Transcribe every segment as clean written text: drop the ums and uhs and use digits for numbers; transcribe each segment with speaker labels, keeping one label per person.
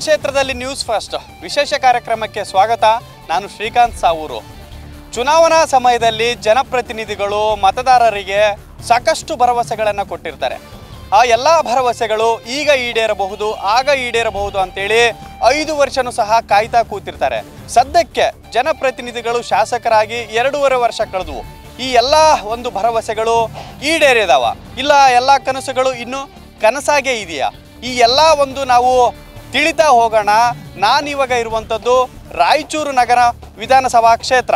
Speaker 1: ಕ್ಷೇತ್ರದಲ್ಲಿ news first ವಿಶೇಷ ಕಾರ್ಯಕ್ರಮಕ್ಕೆ ಸ್ವಾಗತ. ನಾನು ಶ್ರೀಕಾಂತ್ ಸಾವೂರು. ಚುನಾವಣಾ ಸಮಯದಲ್ಲಿ ಜನಪ್ರತಿನಿಧಿಗಳು ಮತದಾರರಿಗೆ ಸಾಕಷ್ಟು ಭರವಸೆಗಳನ್ನು ಕೊಟ್ಟಿರ್ತಾರೆ. ಆ ಎಲ್ಲ ಭರವಸೆಗಳು ಈಗ ಈಡೇರಬಹುದು, ಆಗ ಈಡೇರಬಹುದು ಅಂತೇಳಿ 5 ವರ್ಷನೂ ಸಹ ಕಾಯ್ತಾ ಕೂತಿರ್ತಾರೆ. ಸದ್ಯಕ್ಕೆ ಜನಪ್ರತಿನಿಧಿಗಳು ಶಾಸಕರಾಗಿ 2.5 ವರ್ಷ ಕಳೆದವು. ಈ ಎಲ್ಲ ಒಂದು ಭರವಸೆಗಳು ಈಡೇರಿದಾವ ಇಲ್ಲ, ಎಲ್ಲ ಕನಸುಗಳು ಇನ್ನೂ ಕನಸಾಗೇ ಇದೆಯಾ? ಈ ಎಲ್ಲ ಒಂದು ನಾವು ತಿಳಿತಾ ಹೋಗೋಣ. ನಾನಿವಾಗ ಇರುವಂಥದ್ದು ರಾಯಚೂರು ನಗರ ವಿಧಾನಸಭಾ ಕ್ಷೇತ್ರ.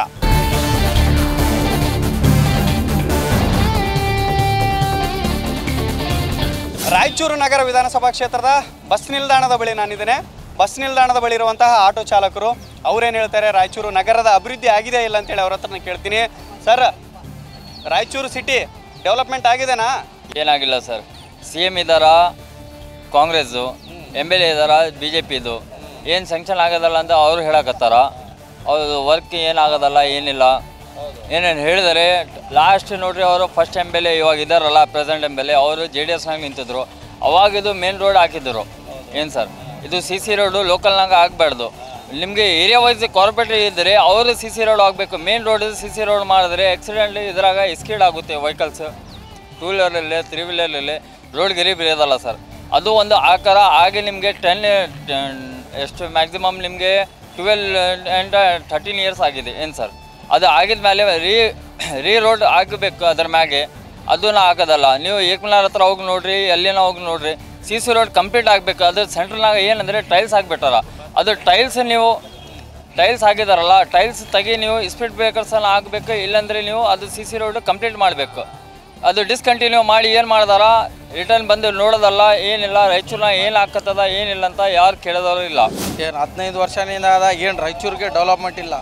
Speaker 1: ರಾಯಚೂರು ನಗರ ವಿಧಾನಸಭಾ ಕ್ಷೇತ್ರದ ಬಸ್ ನಿಲ್ದಾಣದ ಬಳಿ ನಾನಿದ್ದೇನೆ. ಬಸ್ ನಿಲ್ದಾಣದ ಬಳಿ ಇರುವಂತಹ ಆಟೋ ಚಾಲಕರು ಅವರೇನು ಹೇಳ್ತಾರೆ, ರಾಯಚೂರು ನಗರದ ಅಭಿವೃದ್ಧಿ ಆಗಿದೆ ಇಲ್ಲ ಅಂತೇಳಿ ಅವ್ರ ಹತ್ರ ಕೇಳ್ತೀನಿ. ಸರ್, ರಾಯಚೂರು ಸಿಟಿ ಡೆವಲಪ್ಮೆಂಟ್ ಆಗಿದೆನಾ?
Speaker 2: ಏನಾಗಿಲ್ಲ ಸರ್. CM ಇದ್ದಾರಾ ಕಾಂಗ್ರೆಸ್ಸು, MLA ಇದ್ದಾರಾ BJPದು. ಏನು ಸ್ಯಾಂಕ್ಷನ್ ಆಗೋದಲ್ಲ ಅಂತ ಅವರು ಹೇಳಕತ್ತಾರ. ಅವ್ರದ್ದು ವರ್ಕ್ ಏನಾಗೋದಲ್ಲ, ಏನಿಲ್ಲ, ಏನೇನು ಹೇಳಿದರೆ ಲಾಸ್ಟ್ ನೋಡ್ರಿ. ಅವರು ಫಸ್ಟ್ MLA ಇವಾಗ ಇದ್ದಾರಲ್ಲ, ಪ್ರೆಸೆಂಟ್ MLA, ಅವರು JDSನಾಗ ನಿಂತಿದ್ರು. ಅವಾಗಿದು ಮೇನ್ ರೋಡ್ ಹಾಕಿದ್ರು. ಏನು ಸರ್, ಇದು CC ರೋಡು ಲೋಕಲ್ನಾಗ ಆಗಬಾರ್ದು. ನಿಮಗೆ ಏರಿಯಾ ವೈಸ್ ಕಾರ್ಪೊರೇಟ್ ಇದ್ದರೆ ಅವರು CC ರೋಡ್ ಆಗಬೇಕು. ಮೇನ್ ರೋಡ್ CC ರೋಡ್ ಮಾಡಿದ್ರೆ ಆಕ್ಸಿಡೆಂಟ್ ಇದ್ರಾಗ ಎಸ್ಕೇಡ್ ಆಗುತ್ತೆ ವೆಹಿಕಲ್ಸ್. 2 ವೀಲರಲ್ಲಿ 3 ವೀಲರಲ್ಲಿ ರೋಡ್ ಗರೀಬ್ ಇರೋದಲ್ಲ ಸರ್. ಅದು ಒಂದು ಆಕಾರ ಆಗಿ ನಿಮಗೆ 10 ಎಷ್ಟು ಮ್ಯಾಕ್ಸಿಮಮ್ ನಿಮಗೆ 12 and 13 ಇಯರ್ಸ್ ಆಗಿದೆ. ಏನು ಸರ್, ಅದು ಆಗಿದ ಮೇಲೆ ರೀ ರೋಡ್ ಆಗಬೇಕು. ಅದ್ರ ಮ್ಯಾಗೆ ಅದನ್ನ ಆಗೋದಲ್ಲ. ನೀವು ಏಕಮಲಾರ್ ಹತ್ರ ಹೋಗಿ ನೋಡಿರಿ, ಎಲ್ಲಿನ ಹೋಗಿ ನೋಡಿರಿ, CC ರೋಡ್ ಕಂಪ್ಲೀಟ್ ಆಗಬೇಕು. ಅದು ಸೆಂಟ್ರಲ್ನಾಗ ಏನಂದರೆ ಟೈಲ್ಸ್ ಆಗಿಬಿಟ್ಟಾರ. ಅದು ಟೈಲ್ಸ್ ನೀವು ಟೈಲ್ಸ್ ಆಗಿದಾರಲ್ಲ, ಟೈಲ್ಸ್ ತೆಗಿ ನೀವು ಸ್ಪೀಡ್ ಬ್ರೇಕರ್ಸನ್ನು ಆಗಬೇಕು. ಇಲ್ಲಾಂದರೆ ನೀವು ಅದು CC ರೋಡ್ ಕಂಪ್ಲೀಟ್ ಮಾಡಬೇಕು. ಅದು ಡಿಸ್ಕಂಟಿನ್ಯೂ ಮಾಡಿ ಏನು ಮಾಡಿದಾರ, ರಿಟರ್ನ್ ಬಂದು ನೋಡೋದಲ್ಲ, ಏನಿಲ್ಲ. ರಾಯಚೂರಿನ ಏನು ಹಾಕತ್ತದ ಏನಿಲ್ಲ ಅಂತ ಯಾರು ಕೇಳೋದವರು ಇಲ್ಲ.
Speaker 3: ಏನು 15 ವರ್ಷದಿಂದ ಅದ, ಏನು ರಾಯಚೂರಿಗೆ ಡೆವಲಪ್ಮೆಂಟ್ ಇಲ್ಲ.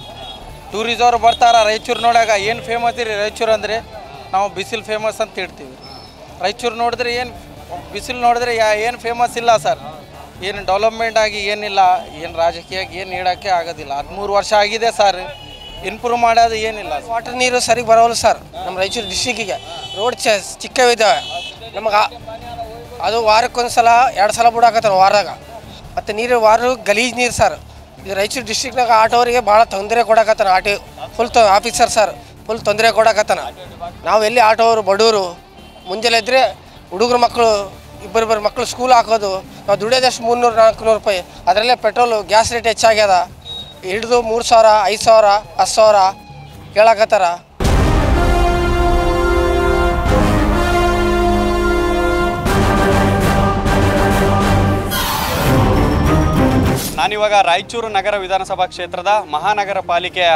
Speaker 3: ಟೂರಿಸವ್ರು ಬರ್ತಾರ ರಾಯಚೂರು ನೋಡಾಗ. ಏನು ಫೇಮಸ್ ರೀ ರಾಯಚೂರು ಅಂದರೆ ನಾವು ಬಿಸಿಲು ಫೇಮಸ್ ಅಂತ ಹೇಳ್ತೀವಿ. ರಾಯಚೂರು ನೋಡಿದ್ರೆ ಏನು ಬಿಸಿಲು ನೋಡಿದ್ರೆ ಏನು ಫೇಮಸ್ ಇಲ್ಲ ಸರ್. ಏನು ಡೆವಲಪ್ಮೆಂಟ್ ಆಗಿ ಏನಿಲ್ಲ, ಏನು ರಾಜಕೀಯಕ್ಕೆ ಏನು ನೀಡೋಕ್ಕೆ ಆಗೋದಿಲ್ಲ. 13 ವರ್ಷ ಆಗಿದೆ ಸರ್, ಇಂಪ್ರೂವ್ ಮಾಡೋದು ಏನಿಲ್ಲ.
Speaker 4: ವಾಟರ್ ನೀರು ಸರಿಗೆ ಬರೋಲ್ಲ ಸರ್. ನಮ್ಮ ರಾಯಚೂರು ಡಿಸ್ಟಿಕ್ಕಿಗೆ ರೋಡ್ ಚಿಕ್ಕವಿದ್ದಾವೆ. ನಮಗೆ ಅದು ವಾರಕ್ಕೊಂದು ಸಲ 2 ಸಲ ಬಿಡಾಕತ್ತಾರೆ ವಾರದಾಗ. ಮತ್ತು ನೀರು ಗಲೀಜು ನೀರು ಸರ್. ಇದು ರಾಯಚೂರು ಡಿಸ್ಟಿಕ್ನಾಗ ಆಟೋವರಿಗೆ ಭಾಳ ತೊಂದರೆ ಕೊಡಕತ್ತಾನ. ಫುಲ್ ಆಫೀಸರ್ ಸರ್ ಫುಲ್ ತೊಂದರೆ ಕೊಡಕತ್ತಾನ. ನಾವು ಎಲ್ಲಿ ಆಟೋವರು ಬಡವರು ಮುಂಜಾನೆ ಇದ್ದರೆ ಹುಡುಗರು ಮಕ್ಕಳು ಇಬ್ಬರು ಮಕ್ಕಳು ಸ್ಕೂಲ್ ಹಾಕೋದು. ನಾವು ದುಡಿಯೋದಷ್ಟು 300-400 ರೂಪಾಯಿ. ಅದರಲ್ಲೇ ಪೆಟ್ರೋಲು ಗ್ಯಾಸ್ ರೇಟ್ ಹೆಚ್ಚಾಗ್ಯದ. ಹಿಡಿದು 3,000, 5,000, 10,000 ಕೇಳಕತ್ತಾರ.
Speaker 1: ನಾನಿವಾಗ ರಾಯಚೂರು ನಗರ ವಿಧಾನಸಭಾ ಕ್ಷೇತ್ರದ ಮಹಾನಗರ ಪಾಲಿಕೆಯ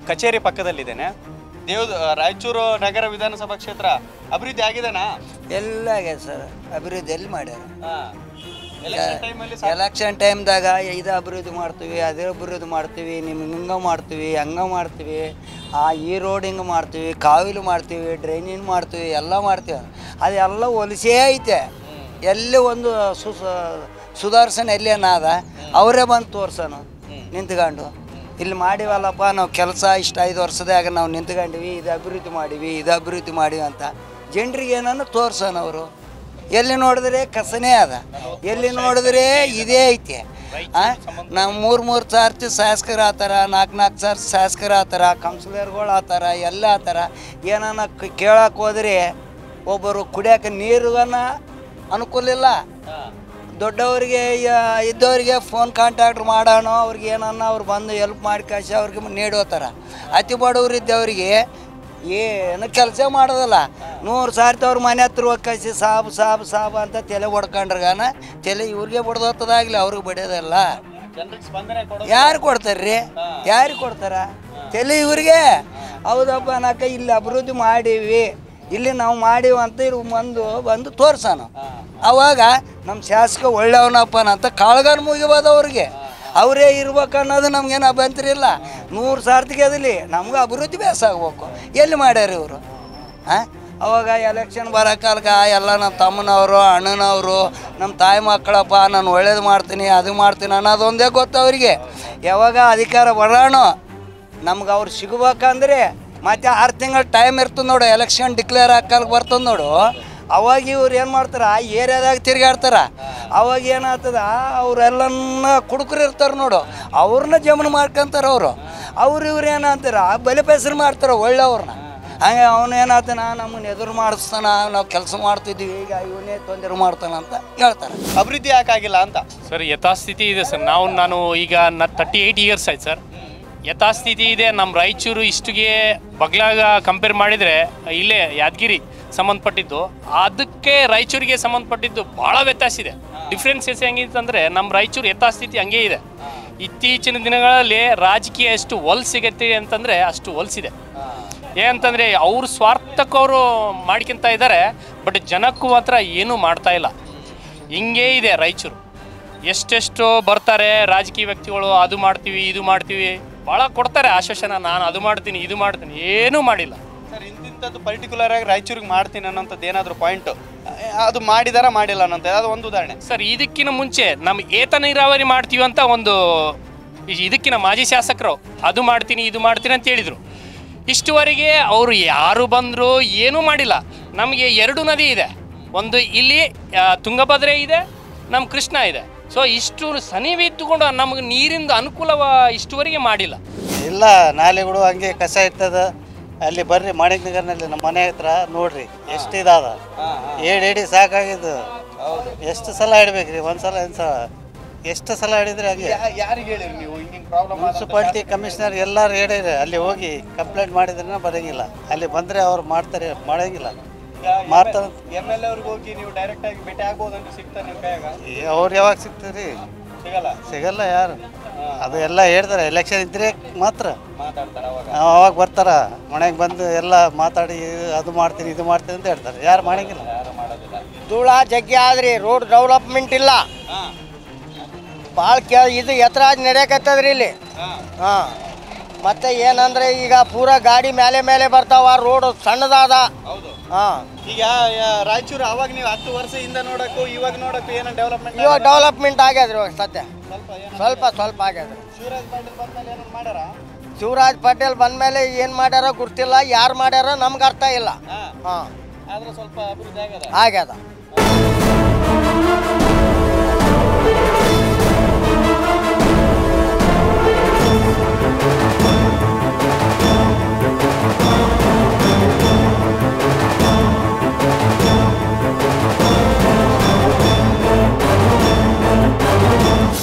Speaker 1: ಕಚೇರಿ ಪಕ್ಕದಲ್ಲಿದ್ದೇನೆ. ರಾಯಚೂರು ನಗರ ವಿಧಾನಸಭಾ ಕ್ಷೇತ್ರ ಅಭಿವೃದ್ಧಿ ಆಗಿದೆನಾ?
Speaker 5: ಎಲ್ಲ ಆಗ್ಯದ ಸರ್. ಅಭಿವೃದ್ಧಿ ಎಲ್ಲಿ ಮಾಡ್ಯಾರ? ಎಲೆಕ್ಷನ್ ಟೈಮ್ದಾಗ ಇದು ಅಭಿವೃದ್ಧಿ ಮಾಡ್ತೀವಿ, ಅದೇ ಅಭಿವೃದ್ಧಿ ಮಾಡ್ತೀವಿ, ನಿಮ್ಗೆ ಹಿಂಗೆ ಮಾಡ್ತೀವಿ, ಹಂಗೆ ಮಾಡ್ತೀವಿ, ಈ ರೋಡ್ ಹಿಂಗೆ ಮಾಡ್ತೀವಿ, ಕಾವಿಲು ಮಾಡ್ತೀವಿ, ಡ್ರೈನೇಜ್ ಮಾಡ್ತೀವಿ, ಎಲ್ಲ ಮಾಡ್ತೀವಿ. ಅದೆಲ್ಲ ಹೊಲಸೇ ಐತೆ. ಎಲ್ಲಿ ಒಂದು ಸುಧಾರಿಸೋಣ ಎಲ್ಲಿ ಅದ ಅವರೇ ಬಂದು ತೋರ್ಸೋಣ ನಿಂತ್ಕೊಂಡು. ಇಲ್ಲಿ ಮಾಡಿವಲ್ಲಪ್ಪ ನಾವು ಕೆಲಸ ಇಷ್ಟು 5 ವರ್ಷದಾಗ ನಾವು ನಿಂತ್ಕೊಂಡಿವಿ, ಇದು ಅಭಿವೃದ್ಧಿ ಮಾಡೀವಿ ಅಂತ ಜನರಿಗೆ ಏನನ್ನು ತೋರ್ಸೋಣ. ಅವರು ಎಲ್ಲಿ ನೋಡಿದ್ರೆ ಕಸನೇ ಅದ, ಎಲ್ಲಿ ನೋಡಿದ್ರೆ ಇದೇ ಐತೆ. ನಾವು 3 ಸಾರ್ತಿ ಶಾಸಕರು ಆತಾರ, 4 ಸಾರ್ತಿ ಶಾಸಕರು ಆತಾರ, ಕೌನ್ಸಿಲರ್ಗಳು ಆತಾರ, ಎಲ್ಲ ಆತಾರ. ಏನನ್ನ ಕೇಳಕ್ಕೆ ಹೋದ್ರೆ ಒಬ್ಬರು ಕುಡಿಯೋಕೆ ನೀರಿಗನ್ನ ಅನುಕೂಲ ಇಲ್ಲ. ದೊಡ್ಡವರಿಗೆ ಇದ್ದವರಿಗೆ ಫೋನ್ ಕಾಂಟ್ಯಾಕ್ಟ್ ಮಾಡೋಣ, ಅವ್ರಿಗೆ ಏನನ್ನ ಅವ್ರು ಬಂದು ಹೆಲ್ಪ್ ಮಾಡಿ ಕಾಶಿ ಅವ್ರಿಗೆ ನೀಡೋತಾರ. ಅತಿ ಬಡವ್ರು ಇದ್ದವ್ರಿಗೆ ಏನು ಕೆಲಸ ಮಾಡೋದಲ್ಲ. 100 ಸಾರ್ತಿ ಅವ್ರ ಮನೆ ಹತ್ರ ಹೋಗಿ ಕಾಶಿ ಸಾಬ್ ಅಂತ ತಲೆ ಹೊಡ್ಕೊಂಡ್ರಗಾನ ತಲೆ ಇವ್ರಿಗೆ ಬಡ್ದೋತದಾಗಲಿ, ಅವ್ರಿಗೆ ಬಡಿಯೋದಲ್ಲ. ಯಾರು ಕೊಡ್ತಾರ್ರಿ? ಯಾರಿಗೆ ಕೊಡ್ತಾರ ತಲೆ? ಇವ್ರಿಗೆ ಹೌದಪ್ಪ ಅನ್ನಕ ಇಲ್ಲಿ ಅಭಿವೃದ್ಧಿ ಮಾಡೀವಿ, ಇಲ್ಲಿ ನಾವು ಮಾಡೀವಿ ಅಂತ ಇವ್ರು ಬಂದು ತೋರ್ಸೋಣ. ಅವಾಗ ನಮ್ಮ ಶಾಸಕ ಒಳ್ಳೆಯವನಪ್ಪ ಅಂತ ಕಾಳ್ಗಾನ ಮುಗಿಬೋದು ಅವ್ರಿಗೆ. ಅವರೇ ಇರ್ಬೇಕು ಅನ್ನೋದು ನಮ್ಗೇನು ಅಭ್ಯಂತರ ಇಲ್ಲ. 100 ಸಾರ್ತಿಗೆ ಅದಲ್ಲಿ ನಮ್ಗೆ ಅಭಿವೃದ್ಧಿ ಬೇಸಾಗಬೇಕು. ಎಲ್ಲಿ ಮಾಡ್ಯಾರ ಇವರು? ಅವಾಗ ಎಲೆಕ್ಷನ್ ಬರೋ ಕಾಲಕ್ಕೆ ಎಲ್ಲ ನಮ್ಮ ತಮ್ಮನವರು, ಅಣ್ಣನವರು, ನಮ್ಮ ತಾಯಿ ಮಕ್ಕಳಪ್ಪ ನಾನು ಒಳ್ಳೇದು ಮಾಡ್ತೀನಿ, ಅದು ಮಾಡ್ತೀನಿ ಅನ್ನೋದೊಂದೇ ಗೊತ್ತು ಅವರಿಗೆ. ಯಾವಾಗ ಅಧಿಕಾರ ಬರೋಣ ನಮ್ಗೆ ಅವ್ರು ಸಿಗ್ಬೇಕಂದ್ರೆ ಮತ್ತೆ 6 ತಿಂಗಳು ಟೈಮ್ ಇರ್ತದೆ ನೋಡು. ಎಲೆಕ್ಷನ್ ಡಿಕ್ಲೇರ್ ಹಾಕಲ್ಗೆ ಬರ್ತದೆ ನೋಡು. ಅವಾಗ ಇವ್ರು ಏನು ಮಾಡ್ತಾರೆ ಆ ಏರಿಯಾದಾಗ ತಿರುಗಾಡ್ತಾರ. ಅವಾಗ ಏನಾಗ್ತದ ಅವರೆಲ್ಲನ್ನ ಕುಡುಕರು ಇರ್ತಾರೆ ನೋಡು, ಅವ್ರನ್ನ ಜಮನ ಮಾಡ್ಕೊಂತಾರೆ ಅವ್ರು ಇವ್ರು ಏನಂತಾರ ಬಲಿ ಪೈಸರು ಮಾಡ್ತಾರೆ ಒಳ್ಳೆಯವ್ರನ್ನ. ಹಂಗೆ ಅವನು ಏನಾಗ್ತಾನ ನಮ್ಮನ್ನು ಎದುರು ಮಾಡಿಸ್ತಾನ, ನಾವು ಕೆಲಸ ಮಾಡ್ತಿದ್ದೀವಿ, ಈಗ ಇವನೇ ತೊಂದರೆ ಮಾಡ್ತಾನ ಅಂತ ಹೇಳ್ತಾರೆ.
Speaker 1: ಅಭಿವೃದ್ಧಿ ಯಾಕಾಗಿಲ್ಲ ಅಂತ
Speaker 6: ಸರ್ ಯಥಾಸ್ಥಿತಿ ಇದೆ ಸರ್. ನಾನು ಈಗ 38 ಇಯರ್ಸ್ ಆಯ್ತು ಸರ್. ಯಥಾಸ್ಥಿತಿ ಇದೆ. ನಮ್ಮ ರಾಯಚೂರು ಇಷ್ಟಿಗೆ ಬಗ್ಲಾಗ ಕಂಪೇರ್ ಮಾಡಿದರೆ ಇಲ್ಲೇ ಯಾದಗಿರಿ ಸಂಬಂಧಪಟ್ಟಿದ್ದು ಅದಕ್ಕೆ ರಾಯಚೂರಿಗೆ ಸಂಬಂಧಪಟ್ಟಿದ್ದು ಭಾಳ ವ್ಯತ್ಯಾಸ ಇದೆ. ಡಿಫ್ರೆನ್ಸಸ್ ಹೆಂಗಿತ್ತಂದರೆ ನಮ್ಮ ರಾಯಚೂರು ಯಥಾಸ್ಥಿತಿ ಹಂಗೆ ಇದೆ. ಇತ್ತೀಚಿನ ದಿನಗಳಲ್ಲಿ ರಾಜಕೀಯ ಎಷ್ಟು ಹೊಲ್ಸಿಗತ್ತೆ ಅಂತಂದರೆ ಅಷ್ಟು ಹೊಲ್ಸಿದೆ. ಏನಂತಂದರೆ ಅವ್ರ ಸ್ವಾರ್ಥಕ್ಕೆ ಅವರು ಮಾಡ್ಕೊತ ಇದ್ದಾರೆ, ಬಟ್ ಜನಕ್ಕೂ ಮಾತ್ರ ಏನೂ ಮಾಡ್ತಾ ಇಲ್ಲ. ಹಿಂಗೇ ಇದೆ ರಾಯಚೂರು. ಎಷ್ಟೆಷ್ಟು ಬರ್ತಾರೆ ರಾಜಕೀಯ ವ್ಯಕ್ತಿಗಳು, ಅದು ಮಾಡ್ತೀವಿ ಇದು ಮಾಡ್ತೀವಿ ಭಾಳ ಕೊಡ್ತಾರೆ ಆಶ್ವಾಸನ, ನಾನು ಅದು ಮಾಡ್ತೀನಿ ಇದು ಮಾಡ್ತೀನಿ, ಏನೂ ಮಾಡಿಲ್ಲ
Speaker 1: ಸರ್. ಇಂಥದ್ದು ಪರ್ಟಿಕ್ಯುಲರ್ ಆಗಿ ರಾಯಚೂರಿಗೆ ಮಾಡ್ತೀನಿ ಅನ್ನೋಂಥದ್ದು ಏನಾದರೂ ಪಾಯಿಂಟು ಅದು ಮಾಡಿದಾರ ಮಾಡಿಲ್ಲ ಅನ್ನೋಂಥ ಅದು ಒಂದು ಉದಾಹರಣೆ
Speaker 6: ಸರ್. ಇದಕ್ಕಿಂತ ಮುಂಚೆ ನಮ್ಮ ಏತ ನೀರಾವರಿ ಮಾಡ್ತೀವಿ ಅಂತ ಒಂದು ಇದಕ್ಕಿನ ಮಾಜಿ ಶಾಸಕರು ಅದು ಮಾಡ್ತೀನಿ ಇದು ಮಾಡ್ತೀನಿ ಅಂತ ಹೇಳಿದರು. ಇಷ್ಟುವರೆಗೆ ಅವರು ಯಾರು ಬಂದರೂ ಏನೂ ಮಾಡಿಲ್ಲ. ನಮಗೆ 2 ನದಿ ಇದೆ, ಒಂದು ಇಲ್ಲಿ ತುಂಗಭದ್ರೆ ಇದೆ, ನಮ್ಮ ಕೃಷ್ಣ ಇದೆ. ಸೊ ಇಷ್ಟು ಸನಿವಿ ಇದ್ದುಕೊಂಡು ನಮಗೆ ನೀರಿಂದ ಅನುಕೂಲವ ಇಷ್ಟುವರೆಗೆ ಮಾಡಿಲ್ಲ.
Speaker 7: ಇಲ್ಲ, ನಾಲೆಗಳು ಹಂಗೆ ಕಸ ಇರ್ತದ. ಅಲ್ಲಿ ಬರ್ರಿ ಮಾಣಿಕ್ ನಗರ್ನಲ್ಲಿ ನಮ್ಮ ಮನೆ ಹತ್ರ ನೋಡ್ರಿ ಎಷ್ಟಿದಾದ. ಏಡಿ ಸಾಕಾಗಿದ್ದು. ಎಷ್ಟು ಸಲ ಹಿಡ್ಬೇಕ್ರಿ? ಒಂದ್ಸಲ ಎಷ್ಟು ಸಲ ಹಿಡಿದ್ರೆ ಹಂಗೆ.
Speaker 1: ಯಾರಿಗೆ ಹೇಳಿರಿ ನೀವು ಹಿಂಗೆ ಪ್ರಾಬ್ಲಮ್?
Speaker 7: ಮುನ್ಸಿಪಾಲ್ಟಿ ಕಮಿಷನರ್ ಎಲ್ಲರೂ ಹೇಳಿರಿ, ಅಲ್ಲಿ ಹೋಗಿ ಕಂಪ್ಲೇಂಟ್ ಮಾಡಿದ್ರೆ ಬರೋಂಗಿಲ್ಲ. ಅಲ್ಲಿ ಬಂದರೆ ಅವ್ರು ಮಾಡ್ತಾರೆ, ಮಾಡೋಂಗಿಲ್ಲ. ಮಾಡ್ತಾರೆ.
Speaker 1: MLA ಅವ್ರಿಗೆ ಹೋಗಿ ನೀವು ಡೈರೆಕ್ಟ್ ಆಗಿ ಭೇಟಿ ಆಗ್ಬೋದು ಅಂತ ಸಿಗ್ತಾರೆ ನಿಮ್ಮ ಕೈಯಾಗ?
Speaker 7: ಅವ್ರು ಯಾವಾಗ ಸಿಗ್ತಾರೆ? ಸಿಗಲ್ಲ ಯಾರು. ಅದು ಎಲ್ಲ ಹೇಳ್ತಾರೆ, ಎಲೆಕ್ಷನ್ ಇದ್ರೆ ಮಾತ್ರ
Speaker 1: ಮಾತಾಡ್ತಾರೆ.
Speaker 7: ಅವಾಗ ಬರ್ತಾರ ಮನೆಗೆ ಬಂದು ಎಲ್ಲ ಮಾತಾಡಿ ಅದು ಮಾಡ್ತೀನಿ ಇದು ಮಾಡ್ತೀನಿ ಅಂತ ಹೇಳ್ತಾರೆ. ಯಾರು ಮಾಡೋಂಗಿಲ್ಲ.
Speaker 4: ಧೂಳ ಜಗ್ಗಿ ಆದ್ರಿ, ರೋಡ್ ಡೆವಲಪ್ಮೆಂಟ್ ಇಲ್ಲ. ಭಾಳ ಇದು ಎತ್ತರ ನಡೆಯಕತ್ತದ್ರಿ ಇಲ್ಲಿ. ಹಾಂ, ಮತ್ತೆ ಏನಂದ್ರೆ ಈಗ ಪೂರಾ ಗಾಡಿ ಮೇಲೆ ಬರ್ತಾವ, ರೋಡ್ ಸಣ್ಣದಾದ. ಹಾಂ,
Speaker 1: ಈಗ ರಾಯಚೂರು ಅವಾಗ ನೀವು 10 ವರ್ಷದಿಂದ ನೋಡಕ್ಕೂ ಇವಾಗ ನೋಡಕ್ಕೂ ಏನೋ ಡೆವಲಪ್ಮೆಂಟ್?
Speaker 4: ಇವಾಗ ಡೆವಲಪ್ಮೆಂಟ್ ಆಗ್ಯದ್ರಿ. ಇವಾಗ ಸದ್ಯ ಸ್ವಲ್ಪ ಆಗ್ಯದ್ರಿ.
Speaker 1: ಶಿವರಾಜ್ ಪಾಟೀಲ್ ಬಂದ್ಮೇಲೆ ಏನೋ ಮಾಡ್ಯಾರ?
Speaker 4: ಶಿವರಾಜ್ ಪಾಟೀಲ್ ಬಂದ್ಮೇಲೆ ಏನು ಮಾಡ್ಯಾರ ಗೊತ್ತಿಲ್ಲ, ಯಾರು ಮಾಡ್ಯಾರ ನಮ್ಗೆ ಅರ್ಥ ಇಲ್ಲ. ಹಾಂ,
Speaker 1: ಆದ್ರೆ ಸ್ವಲ್ಪ ಅಭಿವೃದ್ಧಿ
Speaker 4: ಆಗ್ಯದ.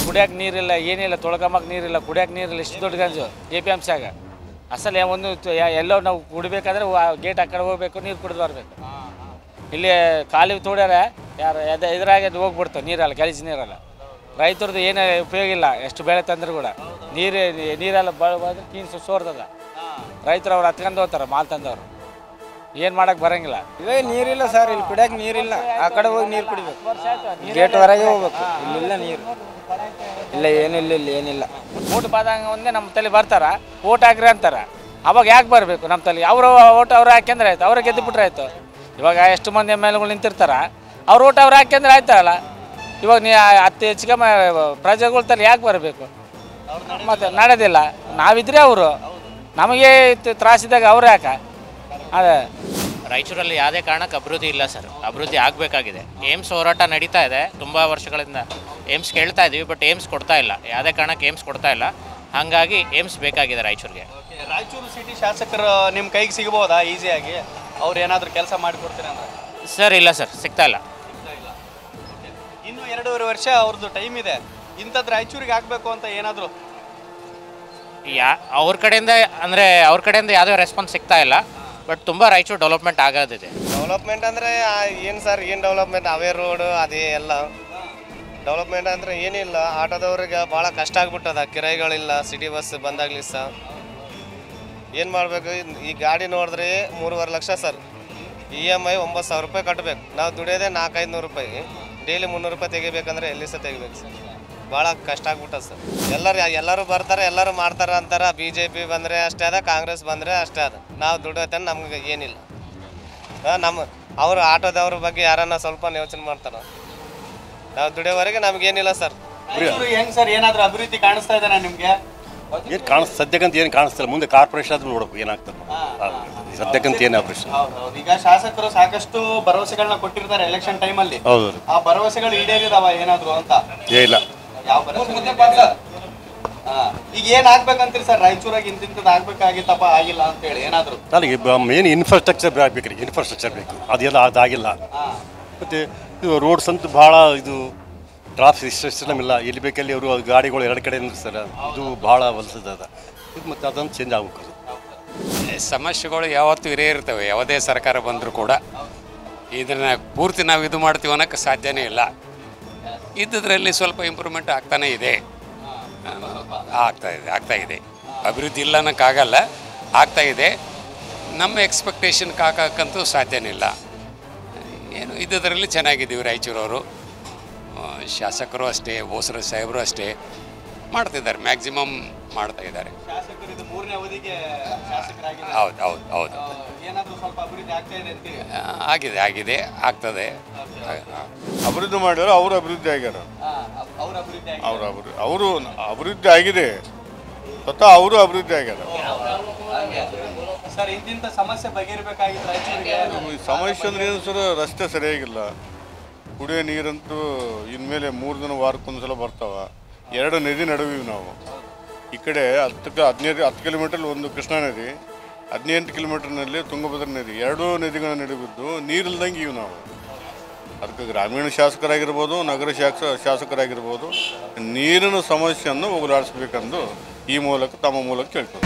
Speaker 8: ಕುಡಿಯೋಕೆ ನೀರಿಲ್ಲ, ಏನಿಲ್ಲ, ತೊಳ್ಕೊಂಬಕ್ಕೆ ನೀರಿಲ್ಲ, ಕುಡಿಯೋಕೆ ನೀರಿಲ್ಲ. ಇಷ್ಟು ದೊಡ್ಡ ಗಂಜು APMCಯಾಗ ಅಸಲು ಒಂದು ಎಲ್ಲೋ ನಾವು ಕುಡಿಬೇಕಾದ್ರೆ ಗೇಟ್ ಆ ಕಡೆ ಹೋಗ್ಬೇಕು, ನೀರು ಕುಡಿದು ಬರಬೇಕು. ಇಲ್ಲಿ ಖಾಲಿ ತೋಡ್ಯಾರ ಯಾರು ಇದ್ರಾಗೆ ಹೋಗ್ಬಿಡ್ತಾವೆ, ನೀರಲ್ಲ, ಗಲೀಜು ನೀರಲ್ಲ. ರೈತರದ್ದು ಏನೂ ಉಪಯೋಗ ಇಲ್ಲ, ಎಷ್ಟು ಬೆಳೆ ತಂದ್ರೆ ಕೂಡ ನೀರೆಲ್ಲ ಬಂದ್ರೆ ಕೀನ್ಸು ಸೋರ್ತದ. ರೈತರು ಅವ್ರು ಹತ್ಕೊಂಡು ಹೋಗ್ತಾರೆ ಮಾಲ್ ತಂದವರು, ಏನು ಮಾಡಕ್ಕೆ ಬರೋಂಗಿಲ್ಲ.
Speaker 3: ಇವಾಗ ನೀರಿಲ್ಲ ಸರ್, ಇಲ್ಲಿ ಕುಡಿಯೋಕೆ ನೀರಿಲ್ಲ. ಆ ಕಡೆ ಹೋಗಿ ನೀರು ಕುಡಿಬೇಕು, ಗೇಟ್ ಹೊರಗೆ ಹೋಗ್ಬೇಕು. ಇಲ್ಲಿಲ್ಲ ನೀರು ಇಲ್ಲ, ಏನಿಲ್ಲ, ಇಲ್ಲಿ ಏನಿಲ್ಲ.
Speaker 8: ಓಟ್ ಬಾದಂಗ ಒಂದೇ ನಮ್ಮ ತಲೆ ಬರ್ತಾರ, ಓಟ್ ಹಾಕ್ರಿ ಅಂತಾರೆ. ಅವಾಗ ಯಾಕೆ ಬರಬೇಕು ನಮ್ಮ ತಲೆ? ಅವರು ಓಟ್ ಅವ್ರು ಹಾಕ್ಯಂದ್ರೆ ಆಯ್ತು, ಅವ್ರಿಗೆ ಗೆದ್ದು ಬಿಟ್ರೆ ಆಯಿತು. ಇವಾಗ ಎಷ್ಟು ಮಂದಿ MLAಗಳು ನಿಂತಿರ್ತಾರ, ಅವ್ರು ಓಟ್ ಅವ್ರು ಹಾಕ್ಯಂದ್ರೆ ಆಯ್ತಲ್ಲ. ಇವಾಗ ನೀ ಅತಿ ಹೆಚ್ಚಿಗೆ ಪ್ರಜೆಗಳ ತಲೆ ಯಾಕೆ ಬರಬೇಕು? ಮತ್ತು ನಡೆಯೋದಿಲ್ಲ. ನಾವಿದ್ರೆ ಅವರು ನಮಗೆ ತ್ರಾಸಿದಾಗ ಅವ್ರು ಯಾಕೆ? ಅದೇ
Speaker 9: ರಾಯಚೂರಲ್ಲಿ ಯಾವುದೇ ಕಾರಣಕ್ಕೆ ಅಭಿವೃದ್ಧಿ ಇಲ್ಲ ಸರ್. ಅಭಿವೃದ್ಧಿ ಆಗಬೇಕಾಗಿದೆ. ಏಮ್ಸ್ ಹೋರಾಟ ನಡೀತಾ ಇದೆ ತುಂಬ ವರ್ಷಗಳಿಂದ. ಏಮ್ಸ್ ಕೇಳ್ತಾ ಇದ್ದೀವಿ, ಬಟ್ ಏಮ್ಸ್ ಕೊಡ್ತಾ ಇಲ್ಲ. ಯಾವುದೇ ಕಾರಣಕ್ಕೆ ಏಮ್ಸ್ ಕೊಡ್ತಾ ಇಲ್ಲ. ಹಾಗಾಗಿ ಏಮ್ಸ್ ಬೇಕಾಗಿದೆ ರಾಯಚೂರಿಗೆ.
Speaker 1: ರಾಯಚೂರು ಸಿಟಿ ಶಾಸಕರು ನಿಮ್ಮ ಕೈಗೆ ಸಿಗಬಹುದಾ ಈಸಿಯಾಗಿ? ಅವ್ರು ಏನಾದರೂ ಕೆಲಸ ಮಾಡಿಕೊಡ್ತೀರಾ ಅಂದ್ರೆ?
Speaker 9: ಸರ್ ಇಲ್ಲ ಸರ್, ಸಿಗ್ತಾ ಇಲ್ಲ.
Speaker 1: ಇನ್ನೂ 2.5 ವರ್ಷ ಅವ್ರದ್ದು ಟೈಮ್ ಇದೆ. ಇಂಥದ್ದು ರಾಯಚೂರಿಗೆ ಆಗಬೇಕು ಅಂತ ಏನಾದರೂ
Speaker 9: ಅವ್ರ ಕಡೆಯಿಂದ ಅಂದರೆ ಅವ್ರ ಕಡೆಯಿಂದ ಯಾವುದೇ ರೆಸ್ಪಾನ್ಸ್ ಸಿಗ್ತಾ ಇಲ್ಲ. ಬಟ್ ತುಂಬ ರಾಯಚೂರು ಡೆವಲಪ್ಮೆಂಟ್ ಆಗೋದಿದೆ.
Speaker 10: ಡೆವಲಪ್ಮೆಂಟ್ ಅಂದರೆ ಏನು ಸರ್, ಏನು ಡೆವಲಪ್ಮೆಂಟ್? ಅವೇ ರೋಡು ಅದೇ ಎಲ್ಲ ಡೆವಲಪ್ಮೆಂಟ್ ಅಂದರೆ ಏನಿಲ್ಲ. ಆಟೋದವ್ರಿಗೆ ಭಾಳ ಕಷ್ಟ ಆಗ್ಬಿಟ್ಟದ, ಕಿರಾಯಿಗಳಿಲ್ಲ. ಸಿಟಿ ಬಸ್ ಬಂದಾಗಲಿ ಸಹ ಏನು ಮಾಡಬೇಕು? ಈ ಗಾಡಿ ನೋಡಿದ್ರೆ 3.5 ಲಕ್ಷ ಸರ್. EMI 9,000 ರೂಪಾಯಿ ಕಟ್ಟಬೇಕು. ನಾವು ದುಡಿಯೋದೇ 400-500 ರೂಪಾಯಿ. ಡೈಲಿ 300 ರೂಪಾಯಿ ತೆಗಿಬೇಕಂದ್ರೆ ಎಲ್ಲಿ ಸಹ ತೆಗಿಬೇಕು ಸರ್. ಭಾಳ ಕಷ್ಟ ಆಗ್ಬಿಟ್ಟದ ಸರ್. ಎಲ್ಲರೂ ಬರ್ತಾರೆ, ಎಲ್ಲರೂ ಮಾಡ್ತಾರೆ ಅಂತಾರೆ. BJP ಬಂದರೆ ಅಷ್ಟೇ ಅದ, ಕಾಂಗ್ರೆಸ್ ಬಂದರೆ ಅಷ್ಟೇ ಅದ. ನಾವು ದುಡಿಯೋತನ ನಮ್ಗೆ ಏನಿಲ್ಲ. ಅವರು ಆಟೋದವ್ರ ಬಗ್ಗೆ ಯಾರನ್ನ ಸ್ವಲ್ಪ ಯೋಚನೆ ಮಾಡ್ತಾರೆ. ನಾವು ದುಡಿಯೋವರೆಗೆ ನಮಗೇನಿಲ್ಲ ಸರ್.
Speaker 1: ಹೆಂಗೆ ಸರ್, ಏನಾದರೂ ಅಭಿವೃದ್ಧಿ ಕಾಣಿಸ್ತಾ ಇದ್ದಾನೆ ನಿಮಗೆ?
Speaker 11: ಏನು ಸದ್ಯಕ್ಕಂತ ಏನು ಕಾಣಿಸ್ತಿಲ್ಲ. ಮುಂದೆ ಕಾರ್ಪೊರೇಷನ್ ಆದ್ರೂ ನೋಡಬೇಕು ಏನಾಗ್ತದೆ. ಸದ್ಯಕ್ಕಂತ ಏನು ಆಪರೇಷನ್.
Speaker 1: ಹೌದು. ಈಗ ಶಾಸಕರು ಸಾಕಷ್ಟು ಭರವಸೆಗಳನ್ನ ಕೊಟ್ಟಿರ್ತಾರೆ ಎಲೆಕ್ಷನ್ ಟೈಮಲ್ಲಿ.
Speaker 11: ಹೌದು.
Speaker 1: ಆ ಭರವಸೆಗಳು ಈಡೇರಿದಾವ ಏನಾದ್ರು ಅಂತ?
Speaker 11: ಇಲ್ಲ.
Speaker 1: ಯಾವ ಭರವಸೆ? ಈಗ ಏನ್ ಆಗ್ಬೇಕಂತೀರಿ ಸರ್? ರಾಯಚೂರಾಗ ಇಂತಿಂತದ್ದು ಆಗ್ಬೇಕಾಗಿತ್ತಪ್ಪ, ಆಗಿಲ್ಲ ಅಂತ ಹೇಳಿ ಏನಾದ್ರು?
Speaker 11: ನನಗೆ ಮೇನ್ ಇನ್ಫ್ರಾಸ್ಟ್ರಕ್ಚರ್ ಬೇಕ್ರಿ, ಇನ್ಫ್ರಾಸ್ಟ್ರಕ್ಚರ್ ಬೇಕು. ಅದೆಲ್ಲ ಅದಾಗಿಲ್ಲ. ಮತ್ತು ಇದು ರೋಡ್ಸ್ ಅಂತೂ ಭಾಳ ಇದು ಟ್ರಾಫಿಕ್ ಸಿಸ್ಟಮ್ ಇಲ್ಲ. ಎಲ್ಲಿ ಬೇಕಲ್ಲಿ ಅವರು ಗಾಡಿಗಳು ಎರಡು ಕಡೆ ನಿಲ್ಲಿಸ್ತಾರೆ. ಇದು ಭಾಳ ಹೊಲಸದ. ಇದು ಮತ್ತು ಅದನ್ನು ಚೇಂಜ್ ಆಗ್ಬೇಕು.
Speaker 12: ಸಮಸ್ಯೆಗಳು ಯಾವತ್ತೂ ಇರೇ ಇರ್ತವೆ, ಯಾವುದೇ ಸರ್ಕಾರ ಬಂದರೂ ಕೂಡ. ಇದನ್ನು ಪೂರ್ತಿ ನಾವು ಇದು ಮಾಡ್ತೀವಿ ಅನ್ನೋಕ್ಕೆ ಸಾಧ್ಯನೇ ಇಲ್ಲ. ಇದ್ದದ್ರಲ್ಲಿ ಸ್ವಲ್ಪ ಇಂಪ್ರೂವ್ಮೆಂಟ್ ಆಗ್ತಾನೇ ಇದೆ. ಆಗ್ತಾಯಿದೆ. ಅಭಿವೃದ್ಧಿ ಇಲ್ಲ ಅನ್ನೋಕ್ಕಾಗಲ್ಲ, ಆಗ್ತಾಯಿದೆ. ನಮ್ಮ ಎಕ್ಸ್ಪೆಕ್ಟೇಷನ್ಗೆ ಹಾಕೋಕ್ಕಂತೂ ಸಾಧ್ಯನೇ ಇಲ್ಲ. ಏನು ಇದ್ದದ್ರಲ್ಲಿ ಚೆನ್ನಾಗಿದ್ದೀವಿ ರಾಯಚೂರವರು. ಶಾಸಕರು ಅಷ್ಟೇ, ಬೋಸರ ಸಾಹೇಬರು ಅಷ್ಟೇ ಮಾಡ್ತಿದ್ದಾರೆ, ಮ್ಯಾಕ್ಸಿಮಮ್ ಮಾಡ್ತಾ ಇದ್ದಾರೆ. ಹೌದು. ಆಗಿದೆ ಆಗ್ತದೆ.
Speaker 13: ಅಭಿವೃದ್ಧಿ ಮಾಡ್ಯಾರ, ಅವರು ಅಭಿವೃದ್ಧಿ ಆಗ್ಯಾರ. ಅವರು ಅಭಿವೃದ್ಧಿ ಆಗಿದೆ, ಸ್ವತಃ ಅವರು ಅಭಿವೃದ್ಧಿ ಆಗ್ಯಾರ. ಸಮಸ್ಯೆ ಅಂದ್ರೆ ಏನು ಸರ್? ರಸ್ತೆ ಸರಿಯಾಗಿಲ್ಲ, ಕುಡಿಯೋ ನೀರಂತೂ ಇನ್ಮೇಲೆ 3 ದಿನ ವಾರಕ್ಕೊಂದ್ಸಲ ಬರ್ತಾವ. 2 ನದಿ ನಡುವಿವಿ ನಾವು. ಈ ಕಡೆ 10 ಕಿಲೋಮೀಟರ್ ಒಂದು ಕೃಷ್ಣಾ ನದಿ, 18 ಕಿಲೋಮೀಟರ್ನಲ್ಲಿ ತುಂಗಭದ್ರಾ ನದಿ. 2 ನದಿಗಳ ನಡುವಿದ್ದು ನೀರಿಲ್ದಂಗೆ ಇವು ನಾವು. ಅದಕ್ಕೆ ಗ್ರಾಮೀಣ ಶಾಸಕರಾಗಿರ್ಬೋದು, ನಗರ ಶಾಸಕರಾಗಿರ್ಬೋದು, ನೀರಿನ ಸಮಸ್ಯೆಯನ್ನು ಹೋಗಲಾಡಿಸ್ಬೇಕೆಂದು ಈ ಮೂಲಕ ತಮ್ಮ ಮೂಲಕ ಕೇಳ್ತಾರೆ.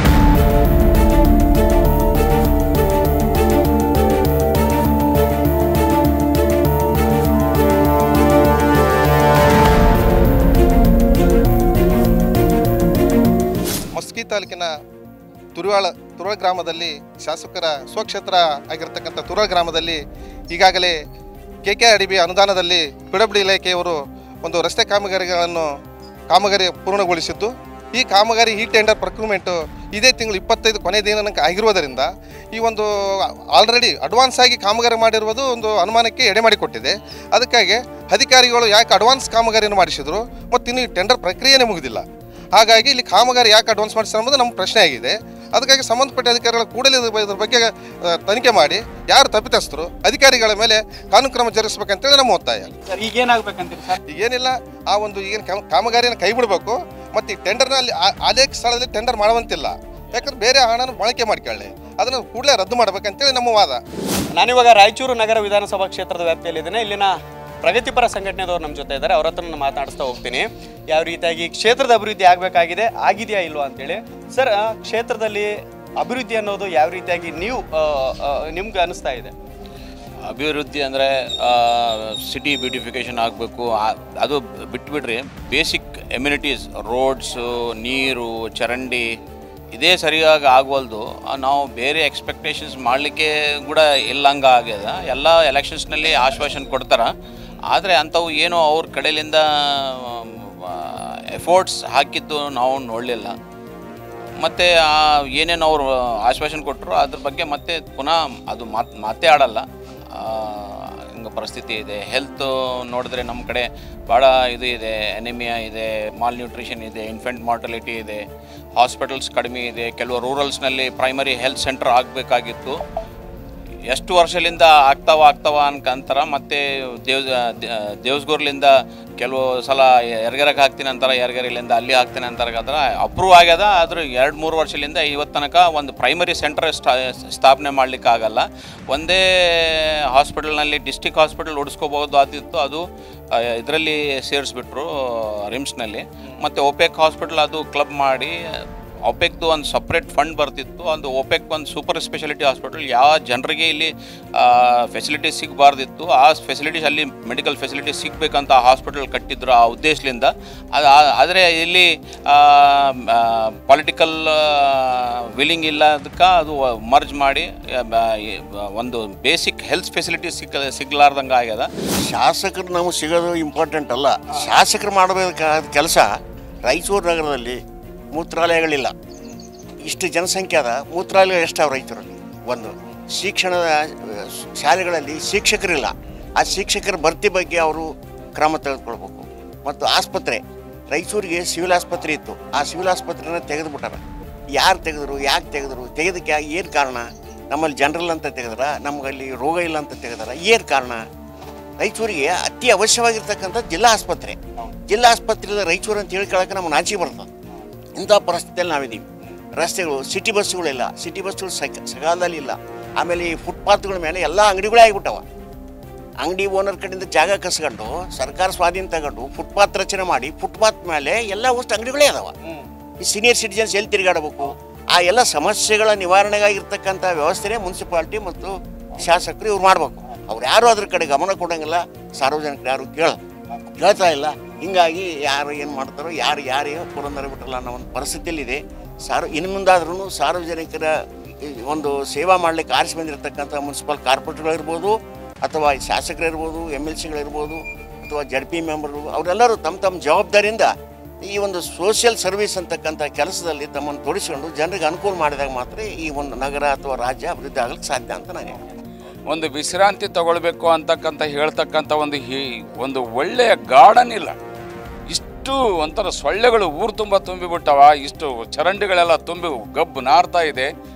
Speaker 14: ಮಸ್ಕಿ ತಾಲೂಕಿನ ತುರುವಾಳ ಗ್ರಾಮದಲ್ಲಿ ಶಾಸಕರ ಸ್ವಕ್ಷೇತ್ರ ಆಗಿರ್ತಕ್ಕಂಥ ತುರುವಾಳ ಗ್ರಾಮದಲ್ಲಿ ಈಗಾಗಲೇ KKRDB ಅನುದಾನದಲ್ಲಿ PWD ಇಲಾಖೆಯವರು ಒಂದು ರಸ್ತೆ ಕಾಮಗಾರಿ ಪೂರ್ಣಗೊಳಿಸಿದ್ದು, ಈ ಕಾಮಗಾರಿ ಈ ಟೆಂಡರ್ ಪ್ರಕ್ರೂಮೆಂಟು ಇದೇ ತಿಂಗಳು 25 ಕೊನೆ ದಿನಾಂಕ ಆಗಿರುವುದರಿಂದ ಈ ಒಂದು ಆಲ್ರೆಡಿ ಅಡ್ವಾನ್ಸ್ ಆಗಿ ಕಾಮಗಾರಿ ಮಾಡಿರುವುದು ಒಂದು ಅನುಮಾನಕ್ಕೆ ಎಡೆ ಮಾಡಿಕೊಟ್ಟಿದೆ. ಅದಕ್ಕಾಗಿ ಅಧಿಕಾರಿಗಳು ಯಾಕೆ ಅಡ್ವಾನ್ಸ್ ಕಾಮಗಾರಿಯನ್ನು ಮಾಡಿಸಿದ್ರು ಮತ್ತು ಇನ್ನು ಟೆಂಡರ್ ಪ್ರಕ್ರಿಯೆನೇ ಮುಗಿದಿಲ್ಲ. ಹಾಗಾಗಿ ಇಲ್ಲಿ ಕಾಮಗಾರಿ ಯಾಕೆ ಅಡ್ವಾನ್ಸ್ ಮಾಡಿಸ್ತಾರೆ ಅನ್ನೋದು ನಮ್ಮ ಪ್ರಶ್ನೆ ಆಗಿದೆ. ಅದಕ್ಕಾಗಿ ಸಂಬಂಧಪಟ್ಟ ಅಧಿಕಾರಿಗಳು ಕೂಡಲೇ ಇದ್ರ ಬಗ್ಗೆ ತನಿಖೆ ಮಾಡಿ ಯಾರು ತಪ್ಪಿತಸ್ಥರು ಅಧಿಕಾರಿಗಳ ಮೇಲೆ ಕಾನೂನು ಕ್ರಮ ಜರುಗಿಸ್ಬೇಕಂತೇಳಿ ನಮ್ಮ ಒತ್ತಾಯ. ಈಗೇನಿಲ್ಲ, ಆ ಒಂದು ಈಗಿನ ಕಾಮಗಾರಿಯನ್ನು ಕೈ ಬಿಡಬೇಕು ಮತ್ತು ಈ ಟೆಂಡರ್ನ ಅಲ್ಲಿ ಅದೇ ಸ್ಥಳದಲ್ಲಿ ಟೆಂಡರ್ ಮಾಡುವಂತಿಲ್ಲ. ಯಾಕಂದ್ರೆ ಬೇರೆ ಹಣನ ಬಳಕೆ ಮಾಡ್ಕೊಳ್ಳಿ, ಅದನ್ನು ಕೂಡಲೇ ರದ್ದು ಮಾಡಬೇಕಂತೇಳಿ ನಮ್ಮ ವಾದ.
Speaker 1: ನಾನಿವಾಗ ರಾಯಚೂರು ನಗರ ವಿಧಾನಸಭಾ ಕ್ಷೇತ್ರದ ವ್ಯಾಪ್ತಿಯಲ್ಲಿದ್ದೇನೆ. ಇಲ್ಲಿನ ಪ್ರಗತಿಪರ ಸಂಘಟನೆದವರು ನಮ್ಮ ಜೊತೆ ಇದ್ದಾರೆ, ಅವ್ರ ಹತ್ರ ಮಾತಾಡಿಸ್ತಾ ಹೋಗ್ತೀನಿ. ಯಾವ ರೀತಿಯಾಗಿ ಕ್ಷೇತ್ರದ ಅಭಿವೃದ್ಧಿ ಆಗಿದೆಯಾ ಇಲ್ವಾ ಅಂತೇಳಿ. ಸರ್, ಕ್ಷೇತ್ರದಲ್ಲಿ ಅಭಿವೃದ್ಧಿ ಅನ್ನೋದು ಯಾವ ರೀತಿಯಾಗಿ ನಿಮ್ಗೆ ಅನಿಸ್ತಾ ಇದೆ?
Speaker 15: ಅಭಿವೃದ್ಧಿ ಅಂದರೆ ಸಿಟಿ ಬ್ಯೂಟಿಫಿಕೇಷನ್ ಆಗಬೇಕು. ಅದು ಬಿಟ್ಬಿಡ್ರಿ, ಬೇಸಿಕ್ ಎಮ್ಯುನಿಟೀಸ್, ರೋಡ್ಸು, ನೀರು, ಚರಂಡಿ ಇದೇ ಸರಿಯಾಗಿ ಆಗವಲ್ದು. ನಾವು ಬೇರೆ ಎಕ್ಸ್ಪೆಕ್ಟೇಷನ್ಸ್ ಮಾಡಲಿಕ್ಕೆ ಕೂಡ ಇಲ್ಲಂಗೆ ಆಗ್ಯದ. ಎಲ್ಲ ಎಲೆಕ್ಷನ್ಸ್ನಲ್ಲಿ ಆಶ್ವಾಸನೆ ಕೊಡ್ತಾರೆ, ಆದರೆ ಅಂಥವು ಏನೋ ಅವ್ರ ಕಡೆಯಿಂದ ಎಫೋರ್ಟ್ಸ್ ಹಾಕಿದ್ದು ನಾವು ನೋಡಲಿಲ್ಲ. ಮತ್ತು ಏನೇನು ಅವರು ಆಶ್ವಾಸನೆ ಕೊಟ್ಟರು ಅದ್ರ ಬಗ್ಗೆ ಮತ್ತೆ ಪುನಃ ಅದು ಮಾತೇ ಆಡಲ್ಲ. ಹಿಂಗೆ ಪರಿಸ್ಥಿತಿ ಇದೆ. ಹೆಲ್ತ್ ನೋಡಿದ್ರೆ ನಮ್ಮ ಕಡೆ ಭಾಳ ಇದು ಇದೆ, ಎನಿಮಿಯಾ ಇದೆ, ಮಾಲ್ ನ್ಯೂಟ್ರಿಷನ್ ಇದೆ, ಇನ್ಫೆಂಟ್ ಮಾರ್ಟಲಿಟಿ ಇದೆ, ಹಾಸ್ಪಿಟಲ್ಸ್ ಕಡಿಮೆ ಇದೆ. ಕೆಲವು ರೂರಲ್ಸ್ನಲ್ಲಿ ಪ್ರೈಮರಿ ಹೆಲ್ತ್ ಸೆಂಟರ್ ಆಗಬೇಕಾಗಿತ್ತು, ಎಷ್ಟು ವರ್ಷದಿಂದ ಆಗ್ತಾವ ಅನ್ಕಂತಾರ. ಮತ್ತು ದೇವಸ್ಗೂರ್ಲಿಂದ ಕೆಲವು ಸಲ ಯರ್ಗರಕ್ಕೆ ಹಾಕ್ತೀನಿ ಅಂತಾರೆ, ಯರ್ಗರಿಲಿಂದ ಅಲ್ಲಿ ಹಾಕ್ತೀನಿ ಅಂತಾರೆ. ಅದರ ಅಪ್ರೂವ್ ಆಗ್ಯದ, ಆದರೂ 2-3 ವರ್ಷದಿಂದ ಇವತ್ತು ತನಕ ಒಂದು ಪ್ರೈಮರಿ ಸೆಂಟರ್ ಸ್ಥಾಪನೆ ಮಾಡಲಿಕ್ಕಾಗಲ್ಲ. ಒಂದೇ ಹಾಸ್ಪಿಟಲ್ನಲ್ಲಿ ಡಿಸ್ಟಿಕ್ ಹಾಸ್ಪಿಟಲ್ ಉಳಿಸ್ಕೋಬೋದು ಆದಿತ್ತು, ಅದು ಇದರಲ್ಲಿ ಸೇರಿಸ್ಬಿಟ್ರು ರಿಮ್ಸ್ನಲ್ಲಿ. ಮತ್ತು OPEC ಹಾಸ್ಪಿಟಲ್ ಅದು ಕ್ಲಬ್ ಮಾಡಿ OPECದು ಒಂದು ಸಪ್ರೇಟ್ ಫಂಡ್ ಬರ್ತಿತ್ತು. ಒಂದು OPEC ಒಂದು ಸೂಪರ್ ಸ್ಪೆಷಾಲಿಟಿ ಹಾಸ್ಪಿಟಲ್, ಯಾವ ಜನರಿಗೆ ಇಲ್ಲಿ ಫೆಸಿಲಿಟೀಸ್ ಸಿಗಬಾರ್ದಿತ್ತು, ಆ ಫೆಸಿಲಿಟೀಸ್ ಅಲ್ಲಿ ಮೆಡಿಕಲ್ ಫೆಸಿಲಿಟೀಸ್ ಸಿಗಬೇಕಂತ ಆ ಹಾಸ್ಪಿಟಲ್ ಕಟ್ಟಿದ್ರು ಆ ಉದ್ದೇಶದಿಂದ. ಆದರೆ ಇಲ್ಲಿ ಪೊಲಿಟಿಕಲ್ ವಿಲ್ಲಿಂಗ್ ಇಲ್ಲದಕ್ಕೆ ಅದು ಮರ್ಜ್ ಮಾಡಿ ಒಂದು ಬೇಸಿಕ್ ಹೆಲ್ತ್ ಫೆಸಿಲಿಟೀಸ್ ಸಿಗ್ಲಾರ್ದಂಗೆ ಆಗ್ಯದ.
Speaker 16: ಶಾಸಕರು ನಮಗೆ ಸಿಗೋದು ಇಂಪಾರ್ಟೆಂಟ್ ಅಲ್ಲ, ಶಾಸಕರು ಮಾಡಬೇಕಾದ ಕೆಲಸ. ರಾಯಚೂರು ನಗರದಲ್ಲಿ ಮೂತ್ರಾಲಯಗಳಿಲ್ಲ, ಇಷ್ಟು ಜನಸಂಖ್ಯೆ ಅದ, ಮೂತ್ರಾಲಯ ಎಷ್ಟಾವ ರಾಯಚೂರಲ್ಲಿ? ಒಂದು ಶಿಕ್ಷಣದ ಶಾಲೆಗಳಲ್ಲಿ ಶಿಕ್ಷಕರಿಲ್ಲ, ಆ ಶಿಕ್ಷಕರ ಭರ್ತಿ ಬಗ್ಗೆ ಅವರು ಕ್ರಮ ತೆಗೆದುಕೊಳ್ಬೇಕು. ಮತ್ತು ಆಸ್ಪತ್ರೆ, ರಾಯಚೂರಿಗೆ ಸಿವಿಲ್ ಆಸ್ಪತ್ರೆ ಇತ್ತು, ಆ ಸಿವಿಲ್ ಆಸ್ಪತ್ರೆನ ತೆಗೆದುಬಿಟ್ಟಾರ. ಯಾರು ತೆಗೆದ್ರು, ಯಾಕೆ ತೆಗೆದ್ರು, ತೆಗೆದಕ್ಕೆ ಏನು ಕಾರಣ ನಮ್ಮಲ್ಲಿ ಜನರಲ್ ಅಂತ ತೆಗೆದಾರ, ನಮಗಲ್ಲಿ ರೋಗ ಇಲ್ಲ ಅಂತ ತೆಗೆದಾರ. ಏನು ಕಾರಣ? ರಾಯಚೂರಿಗೆ ಅತಿ ಅವಶ್ಯವಾಗಿರ್ತಕ್ಕಂಥ ಜಿಲ್ಲಾ ಆಸ್ಪತ್ರೆ. ಜಿಲ್ಲಾ ಆಸ್ಪತ್ರೆಯಲ್ಲಿ ರಾಯಚೂರು ಅಂತ ಹೇಳ್ಕೊಳಕ್ಕೆ ನಮ್ಗೆ ನಾಚಿ ಬರ್ತದೆ. ಇಂಥ ಪರಿಸ್ಥಿತಿಯಲ್ಲಿ ನಾವಿದ್ದೀವಿ. ರಸ್ತೆಗಳು, ಸಿಟಿ ಬಸ್ಸುಗಳಿಲ್ಲ, ಸಿಟಿ ಬಸ್ಸುಗಳು ಸಕಾಲದಲ್ಲಿ ಇಲ್ಲ. ಆಮೇಲೆ ಈ ಫುಟ್ಪಾತ್ಗಳ ಮೇಲೆ ಎಲ್ಲ ಅಂಗಡಿಗಳೇ ಆಗಿಬಿಟ್ಟವ. ಅಂಗಡಿ ಓನರ್ ಕಡೆಯಿಂದ ಜಾಗ ಕಸ್ಕೊಂಡು ಸರ್ಕಾರ ಸ್ವಾಧೀನ ತಗೊಂಡು ಫುಟ್ಪಾತ್ ರಚನೆ ಮಾಡಿ ಫುಟ್ಪಾತ್ ಮೇಲೆ ಎಲ್ಲ ಅಷ್ಟು ಅಂಗಡಿಗಳೇ ಅದಾವ. ಈ ಸೀನಿಯರ್ ಸಿಟಿಜನ್ಸ್ ಎಲ್ಲಿ ತಿರುಗಾಡಬೇಕು? ಆ ಎಲ್ಲ ಸಮಸ್ಯೆಗಳ ನಿವಾರಣೆಗಾಗಿರ್ತಕ್ಕಂಥ ವ್ಯವಸ್ಥೆನೇ ಮುನ್ಸಿಪಾಲ್ಟಿ ಮತ್ತು ಶಾಸಕರು ಇವ್ರು ಮಾಡಬೇಕು. ಅವ್ರು ಯಾರು ಅದ್ರ ಕಡೆ ಗಮನ ಕೊಡೋಂಗಿಲ್ಲ, ಸಾರ್ವಜನಿಕರು ಯಾರು ಕೇಳ್ತಾ ಇಲ್ಲ. ಹಿಂಗಾಗಿ ಯಾರು ಏನು ಮಾಡ್ತಾರೋ ಯಾರು ಪುರಂದರ ಬಿಟ್ಟಲ್ಲ ಅನ್ನೋ ಒಂದು ಪರಿಸ್ಥಿತಿಯಲ್ಲಿದೆ. ಇನ್ನು ಮುಂದಾದ್ರೂ ಸಾರ್ವಜನಿಕರ ಒಂದು ಸೇವಾ ಮಾಡಲಿಕ್ಕೆ ಆರಿಸಿ ಬಂದಿರತಕ್ಕಂಥ ಮುನ್ಸಿಪಲ್ ಕಾರ್ಪೊರೇಟರ್ಗಳಿರ್ಬೋದು, ಅಥವಾ ಶಾಸಕರಿರ್ಬೋದು, MLCಗಳಿರ್ಬೋದು, ಅಥವಾ ZP ಮೆಂಬರು, ಅವರೆಲ್ಲರೂ ತಮ್ಮ ಜವಾಬ್ದಾರಿಯಿಂದ ಈ ಒಂದು ಸೋಷಿಯಲ್ ಸರ್ವಿಸ್ ಅಂತಕ್ಕಂಥ ಕೆಲಸದಲ್ಲಿ ತಮ್ಮನ್ನು ತೊಡಗಿಸಿಕೊಂಡು ಜನರಿಗೆ ಅನುಕೂಲ ಮಾಡಿದಾಗ ಮಾತ್ರ ಈ ಒಂದು ನಗರ ಅಥವಾ ರಾಜ್ಯ ಅಭಿವೃದ್ಧಿ ಆಗಲಿಕ್ಕೆ ಸಾಧ್ಯ ಅಂತ ನಾನು ಹೇಳ್ತೀನಿ.
Speaker 17: ಒಂದು ವಿಶ್ರಾಂತಿ ತಗೊಳ್ಬೇಕು ಅಂತಕ್ಕಂಥ ಹೇಳ್ತಕ್ಕಂಥ ಒಂದು ಒಳ್ಳೆಯ ಗಾರ್ಡನ್ ಇಲ್ಲ. ಇಷ್ಟು ಒಂಥರ ಸೊಳ್ಳೆಗಳು ಊರು ತುಂಬ ತುಂಬಿಬಿಟ್ಟವ, ಇಷ್ಟು ಚರಂಡಿಗಳೆಲ್ಲ ತುಂಬಿ ಗಬ್ಬು ನಾರ್ತಾ ಇದೆ.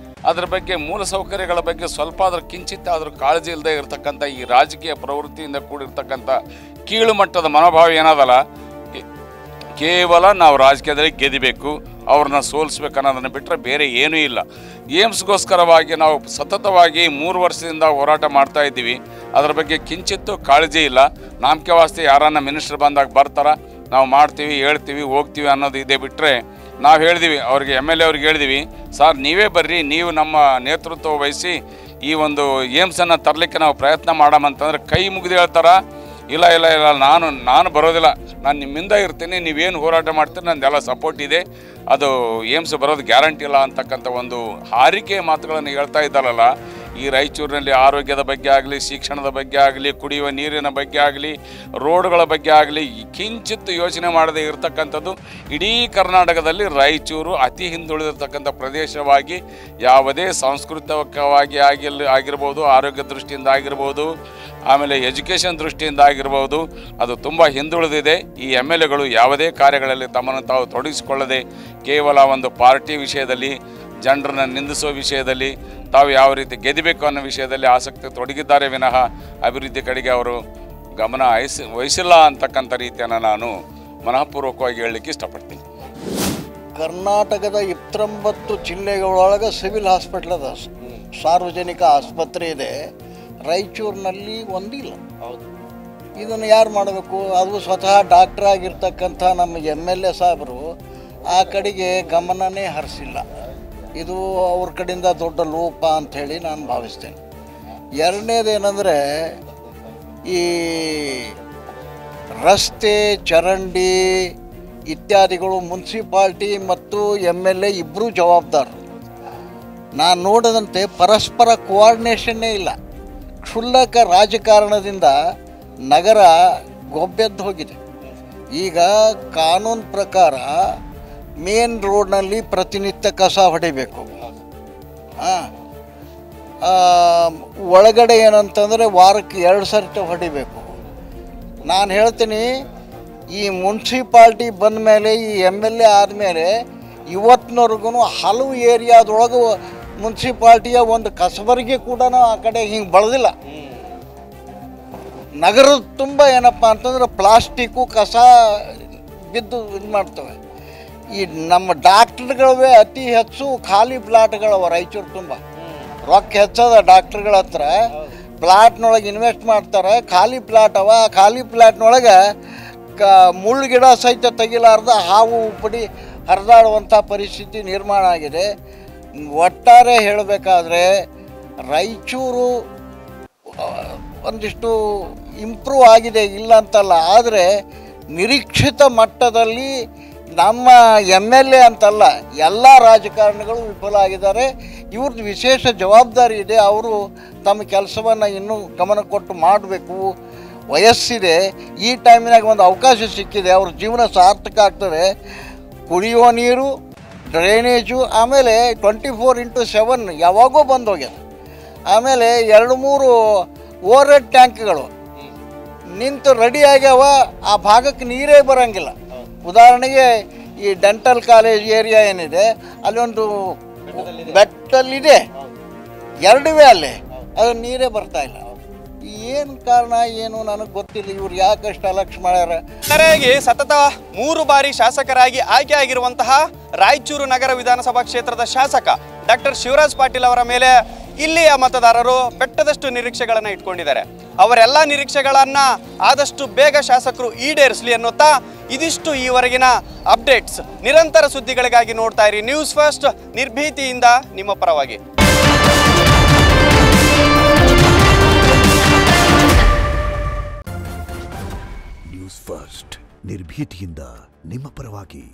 Speaker 17: ಅದ್ರ ಬಗ್ಗೆ ಮೂಲಸೌಕರ್ಯಗಳ ಬಗ್ಗೆ ಸ್ವಲ್ಪ ಆದ್ರೂ ಕಿಂಚಿತ್ ಆದರೂ ಕಾಳಜಿ ಇಲ್ಲದೆ ಇರತಕ್ಕಂಥ ಈ ರಾಜಕೀಯ ಪ್ರವೃತ್ತಿಯಿಂದ ಕೂಡಿರ್ತಕ್ಕಂಥ ಕೀಳು ಮಟ್ಟದ ಮನೋಭಾವ ಏನದಲ್ಲ, ಕೇವಲ ನಾವು ರಾಜಕೀಯದಲ್ಲಿ ಗೆದಿಬೇಕು, ಅವ್ರನ್ನ ಸೋಲಿಸ್ಬೇಕು ಅನ್ನೋದನ್ನು ಬಿಟ್ಟರೆ ಬೇರೆ ಏನೂ ಇಲ್ಲ. ಏಮ್ಸ್ಗೋಸ್ಕರವಾಗಿ ನಾವು ಸತತವಾಗಿ 3 ವರ್ಷದಿಂದ ಹೋರಾಟ ಮಾಡ್ತಾ ಇದ್ದೀವಿ. ಅದರ ಬಗ್ಗೆ ಕಿಂಚಿತ್ತು ಕಾಳಜಿ ಇಲ್ಲ. ನಾಮಕೆ ವಾಸ್ತೆ ಯಾರನ್ನ ಮಿನಿಸ್ಟರ್ ಬಂದಾಗ ಬರ್ತಾರ, ನಾವು ಮಾಡ್ತೀವಿ, ಹೇಳ್ತೀವಿ, ಹೋಗ್ತೀವಿ ಅನ್ನೋದು ಇದೆ. ಬಿಟ್ಟರೆ ನಾವು ಹೇಳಿದ್ವಿ ಅವ್ರಿಗೆ, MLA ಅವ್ರಿಗೆ ಹೇಳಿದ್ವಿ, ಸರ್ ನೀವೇ ಬರ್ರಿ, ನೀವು ನಮ್ಮ ನೇತೃತ್ವ ವಹಿಸಿ ಈ ಒಂದು ಏಮ್ಸನ್ನು ತರಲಿಕ್ಕೆ ನಾವು ಪ್ರಯತ್ನ ಮಾಡಮಂತಂದ್ರೆ ಕೈ ಮುಗಿದು ಹೇಳ್ತಾರ, ಇಲ್ಲ ಇಲ್ಲ ಇಲ್ಲ ನಾನು ಬರೋದಿಲ್ಲ, ನಾನು ನಿಮ್ಮಿಂದ ಇರ್ತೀನಿ, ನೀವೇನು ಹೋರಾಟ ಮಾಡ್ತೀರಿ ನಂದೆಲ್ಲ ಸಪೋರ್ಟ್ ಇದೆ, ಅದು ಏಮ್ಸ್ ಬರೋದು ಗ್ಯಾರಂಟಿ ಇಲ್ಲ ಅಂತಕ್ಕಂಥ ಒಂದು ಹಾರಿಕೆ ಮಾತುಗಳನ್ನು ಹೇಳ್ತಾ ಇದ್ದಾರಲ್ಲ. ಈ ರಾಯಚೂರಿನಲ್ಲಿ ಆರೋಗ್ಯದ ಬಗ್ಗೆ ಆಗಲಿ, ಶಿಕ್ಷಣದ ಬಗ್ಗೆ ಆಗಲಿ, ಕುಡಿಯುವ ನೀರಿನ ಬಗ್ಗೆ ಆಗಲಿ, ರೋಡ್ಗಳ ಬಗ್ಗೆ ಆಗಲಿ ಕಿಂಚಿತ್ತು ಯೋಚನೆ ಮಾಡದೇ ಇರತಕ್ಕಂಥದ್ದು. ಇಡೀ ಕರ್ನಾಟಕದಲ್ಲಿ ರಾಯಚೂರು ಅತಿ ಹಿಂದುಳಿದಿರ್ತಕ್ಕಂಥ ಪ್ರದೇಶವಾಗಿ ಯಾವುದೇ ಸಾಂಸ್ಕೃತಿಕವಾಗಿ ಆಗಿರ್ಬೋದು, ಆರೋಗ್ಯ ದೃಷ್ಟಿಯಿಂದ ಆಗಿರ್ಬೋದು, ಆಮೇಲೆ ಎಜುಕೇಷನ್ ದೃಷ್ಟಿಯಿಂದ ಆಗಿರ್ಬೋದು, ಅದು ತುಂಬ ಹಿಂದುಳಿದಿದೆ. ಈ MLAಗಳು ಯಾವುದೇ ಕಾರ್ಯಗಳಲ್ಲಿ ತಮ್ಮನ್ನು ತಾವು ತೊಡಗಿಸಿಕೊಳ್ಳದೆ ಕೇವಲ ಒಂದು ಪಾರ್ಟಿ ವಿಷಯದಲ್ಲಿ, ಜನರನ್ನು ನಿಂದಿಸೋ ವಿಷಯದಲ್ಲಿ, ತಾವು ಯಾವ ರೀತಿ ಗೆದಿಬೇಕು ಅನ್ನೋ ವಿಷಯದಲ್ಲಿ ಆಸಕ್ತಿ ತೊಡಗಿದ್ದಾರೆ ವಿನಃ ಅಭಿವೃದ್ಧಿ ಕಡೆಗೆ ಅವರು ಗಮನ ವಹಿಸಿಲ್ಲ ಅಂತಕ್ಕಂಥ ರೀತಿಯನ್ನು ನಾನು ಮನಃಪೂರ್ವಕವಾಗಿ ಹೇಳಲಿಕ್ಕೆ ಇಷ್ಟಪಡ್ತೀನಿ.
Speaker 18: ಕರ್ನಾಟಕದ 29 ಜಿಲ್ಲೆಗಳೊಳಗೆ ಸಿವಿಲ್ ಹಾಸ್ಪಿಟ್ಲ್ ಅದ, ಸಾರ್ವಜನಿಕ ಆಸ್ಪತ್ರೆ ಇದೆ. ರಾಯಚೂರಿನಲ್ಲಿ ಒಂದಿಲ್ಲ. ಇದನ್ನು ಯಾರು ಮಾಡಬೇಕು? ಅದು ಸ್ವತಃ ಡಾಕ್ಟರ್ ಆಗಿರ್ತಕ್ಕಂಥ ನಮ್ಮ MLA ಸಾಹೇಬರು ಆ ಕಡೆಗೆ ಗಮನನೇ ಹರಿಸಿಲ್ಲ. ಇದು ಅವ್ರ ಕಡೆಯಿಂದ ದೊಡ್ಡ ಲೋಪ ಅಂಥೇಳಿ ನಾನು ಭಾವಿಸ್ತೇನೆ. ಎರಡನೇದೇನೆಂದರೆ, ಈ ರಸ್ತೆ, ಚರಂಡಿ ಇತ್ಯಾದಿಗಳು ಮುನ್ಸಿಪಾಲ್ಟಿ ಮತ್ತು MLA ಇಬ್ಬರೂ ಜವಾಬ್ದಾರರು. ನಾನು ನೋಡಿದಂತೆ ಪರಸ್ಪರ ಕೋಆರ್ಡಿನೇಷನ್ನೇ ಇಲ್ಲ. ಕ್ಷುಲ್ಲಕ ರಾಜಕಾರಣದಿಂದ ನಗರ ಗೊಬ್ಬೆದ್ದು ಹೋಗಿದೆ. ಈಗ ಕಾನೂನು ಪ್ರಕಾರ ಮೇನ್ ರೋಡ್ನಲ್ಲಿ ಪ್ರತಿನಿತ್ಯ ಕಸ ಹೊಡಿಬೇಕು. ಒಳಗಡೆ ಏನಂತಂದರೆ ವಾರಕ್ಕೆ 2 ಸರ್ತಿ ಹೊಡಿಬೇಕು. ನಾನು ಹೇಳ್ತೀನಿ, ಈ ಮುನ್ಸಿಪಾಲ್ಟಿ ಬಂದ ಮೇಲೆ, ಈ MLA ಆದಮೇಲೆ ಇವತ್ತಿನವರೆಗೂ ಹಲವು ಏರಿಯಾದೊಳಗೆ ಮುನ್ಸಿಪಾಲ್ಟಿಯ ಒಂದು ಕಸಬರಿಗೆ ಕೂಡ ಆ ಕಡೆ ಹಿಂಗೆ ಬಳದಿಲ್ಲ. ನಗರದ ತುಂಬ ಏನಪ್ಪ ಅಂತಂದ್ರೆ ಪ್ಲಾಸ್ಟಿಕ್ಕು ಕಸ ಬಿದ್ದು ಇದು ಮಾಡ್ತವೆ. ಈ ನಮ್ಮ ಡಾಕ್ಟ್ರುಗಳವೇ ಅತಿ ಹೆಚ್ಚು ಖಾಲಿ ಪ್ಲಾಟ್ಗಳವ ರಾಯಚೂರು ತುಂಬ. ರೊಕ್ಕ ಹೆಚ್ಚದ ಡಾಕ್ಟ್ರುಗಳ ಹತ್ರ, ಪ್ಲಾಟ್ನೊಳಗೆ ಇನ್ವೆಸ್ಟ್ ಮಾಡ್ತಾರೆ, ಖಾಲಿ ಪ್ಲಾಟ್ ಅವ. ಖಾಲಿ ಪ್ಲಾಟ್ನೊಳಗೆ ಮುಳ್ಳು ಗಿಡ ಸಹಿತ ತೆಗಿಲಾರ್ದ ಹಾವು ಉಪ್ಪಡಿ ಹರಿದಾಡುವಂಥ ಪರಿಸ್ಥಿತಿ ನಿರ್ಮಾಣ ಆಗಿದೆ. ಒಟ್ಟಾರೆ ಹೇಳಬೇಕಾದ್ರೆ ರಾಯಚೂರು ಒಂದಿಷ್ಟು ಇಂಪ್ರೂವ್ ಆಗಿದೆ, ಇಲ್ಲ ಅಂತಲ್ಲ. ಆದರೆ ನಿರೀಕ್ಷಿತ ಮಟ್ಟದಲ್ಲಿ ನಮ್ಮ MLA ಅಂತಲ್ಲ, ಎಲ್ಲ ರಾಜಕಾರಣಿಗಳು ವಿಫಲ ಆಗಿದ್ದಾರೆ. ಇವ್ರದ್ದು ವಿಶೇಷ ಜವಾಬ್ದಾರಿ ಇದೆ. ಅವರು ತಮ್ಮ ಕೆಲಸವನ್ನು ಇನ್ನೂ ಗಮನ ಕೊಟ್ಟು ಮಾಡಬೇಕು. ವಯಸ್ಸಿದೆ, ಈ ಟೈಮಿನಾಗ ಒಂದು ಅವಕಾಶ ಸಿಕ್ಕಿದೆ, ಅವ್ರ ಜೀವನ ಸಾರ್ಥಕ ಆಗ್ತದೆ. ಕುಡಿಯುವ ನೀರು, ಡ್ರೈನೇಜು, ಆಮೇಲೆ 24x7 ಯಾವಾಗೋ ಬಂದು ಹೋಗ್ಯದ. ಆಮೇಲೆ 2-3 ಓವರ್ ಹೆಡ್ ಟ್ಯಾಂಕ್ಗಳು ನಿಂತು ರೆಡಿ ಆಗ್ಯಾವ. ಆ ಭಾಗಕ್ಕೆ ನೀರೇ ಬರೋಂಗಿಲ್ಲ. ಉದಾಹರಣೆಗೆ ಈ ಡೆಂಟಲ್ ಕಾಲೇಜ್ ಏರಿಯಾ ಏನಿದೆ, ಅಲ್ಲಿ ಒಂದು ಬೆಟ್ಟಲ್ಲಿದೆ, ಎರಡುವೇ ಅಲ್ಲೇ ಅದು ನೀರೇ ಬರ್ತಾ ಇಲ್ಲ. ಏನು ಕಾರಣ ಏನು ನನಗೆ ಗೊತ್ತಿಲ್ಲ. ಇವ್ರು ಯಾಕಷ್ಟು ಅಲಕ್ಷ್ಯ ಮಾಡ್ಯಾರ.
Speaker 1: ಸರಿಯಾಗಿ ಸತತ 3 ಬಾರಿ ಶಾಸಕರಾಗಿ ಆಯ್ಕೆಯಾಗಿರುವಂತಹ ರಾಯಚೂರು ನಗರ ವಿಧಾನಸಭಾ ಕ್ಷೇತ್ರದ ಶಾಸಕ ಡಾಕ್ಟರ್ ಶಿವರಾಜ್ ಪಾಟೀಲ್ ಅವರ ಮೇಲೆ ಇಲ್ಲಿಯ ಮತದಾರರು ಬೆಟ್ಟದಷ್ಟು ನಿರೀಕ್ಷೆಗಳನ್ನು ಇಟ್ಕೊಂಡಿದ್ದಾರೆ. ಅವರೆಲ್ಲ ನಿರೀಕ್ಷೆಗಳನ್ನು ಆದಷ್ಟು ಬೇಗ ಶಾಸಕರು ಈಡೇರಿಸಲಿ ಅನ್ನುತ್ತಾ ಇದಿಷ್ಟು ಈವರೆಗಿನ ಅಪ್ಡೇಟ್ಸ್. ನಿರಂತರ ಸುದ್ದಿಗಳಿಗಾಗಿ ನೋಡ್ತಾ ಇರಿ ನ್ಯೂಸ್ ಫಸ್ಟ್, ನಿರ್ಭೀತಿಯಿಂದ ನಿಮ್ಮ ಪರವಾಗಿ.
Speaker 19: ನ್ಯೂಸ್ ಫಸ್ಟ್, ನಿರ್ಭೀತಿಯಿಂದ ನಿಮ್ಮ ಪರವಾಗಿ.